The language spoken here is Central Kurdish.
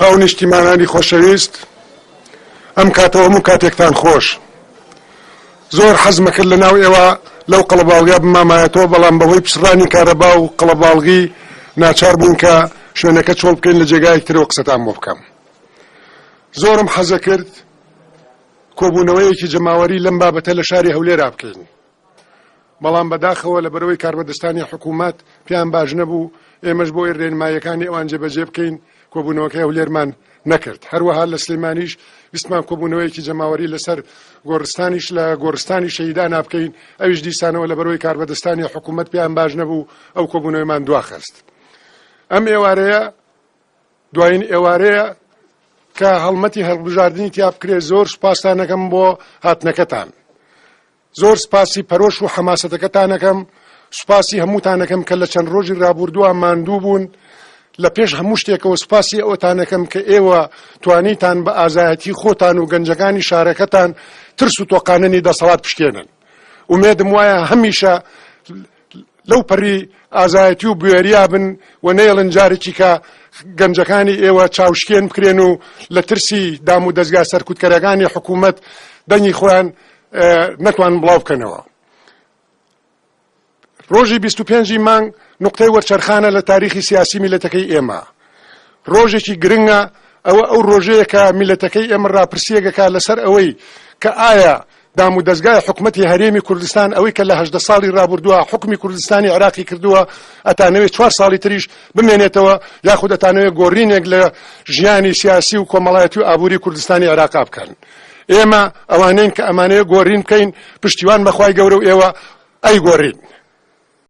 هاو نیشتیمانانی خۆشەویست، ئەم کاتەوە هەموو کاتێکتان خۆش. زۆر حەزم کرد لە ناو ئێوە لەو قەڵەباڵغیە بمامایەتەوە، بەڵام بەهۆی پچڕانی کارەبا و قەڵەباڵغی ناچار بوون کە شوێنەکە چۆڵ بکەین لە جێگایەک ترەوە قسەتان بۆ بکەم. زۆرم حەزە کرد کۆبوونەوەیەکی جەماوەری لەم بابەتە لە شاری هەولێرا بکەین، بەڵام بەداخەوە لە بەرەوەی کاربەدەستانی حکوومەت پیان باش نەبوو، ئێمەش بۆی ڕێنماییەکانی ئەوان جێبەجێ بکەین، کۆبوونەوەکەی هەولێرمان نەکرد. هەروەها لە سلێمانیش ویستمان کۆبوونەوەیەکی جەماوەری لەسەر گۆڕستانیش لە گۆڕستانی شەهیدان بکەین، ئەویش دیسانەوە لە بەرەوەی کاربەدەستانی حکوومەت پیان باش نەبوو، ئەو کۆبوونەوەیمان دواخست. ئەم ئێوارەیە دوایین ئێوارەیە کە هەڵمەتی هەڵبژاردننی تیا بکرێ. زۆر سوپاسانەکەم بۆ هاتنەکەتان، زۆر سپاسی پەرۆش و حەماسەتەکەتانەکەم، سوپاسی هەمووتانەکەم کە لە چەند ڕۆژی ڕابردووە ماندوو بوون. لە پێش هەموو شتێکەوە سوپاسی ئەوتانەکەم کە ئێوە توانیتان بە ئازایەتی خۆتان و گەنجەکانی شارەکەتان ترس و تۆقاننی دەسەڵات پشتێنن. ومێدم وایە هەمیشە لەو پەری ئازایەتی و بوێریا بن و نەیڵن جارێکی کە گەنجەکانی ئێوە چاوشکێن بکرێن و لە ترسی دام و دەستگا سەرکوتکەرەکانی حکوومەت دەنگی خۆیان نەتوان بڵاو بکەنەوە. ڕۆژی 25 مانگ نقطەی وەرچەرخانە لە تاریخی سیاسی میلەتەکەی ئێمە. ڕۆژێکی گرنگە، ئەو ڕۆژەیە کە میلەتەکەی ئێمە ڕاپرسیەکە لەسەر ئەوەی کە ئایا دام و دەستگای حکوومەتی هەرێمی کوردستان ئەوەی کە لە 18 ساڵی ڕابردووە حکومی کوردستانی عراقی کردووە ئەتانەوێت 4 ساڵی تریش بمێنێتەوە، یاخود ئەتانەوێت گۆڕینێک لە ژیانی سیاسی و کۆمەڵایەتی و ئابووری کوردستانی عراق بکەن. ئێمە ئەوانەین کە ئەمانەیە گۆڕین بکەین، پشتیوان بەخوای گەورە و ئێوە ئەی گۆڕین.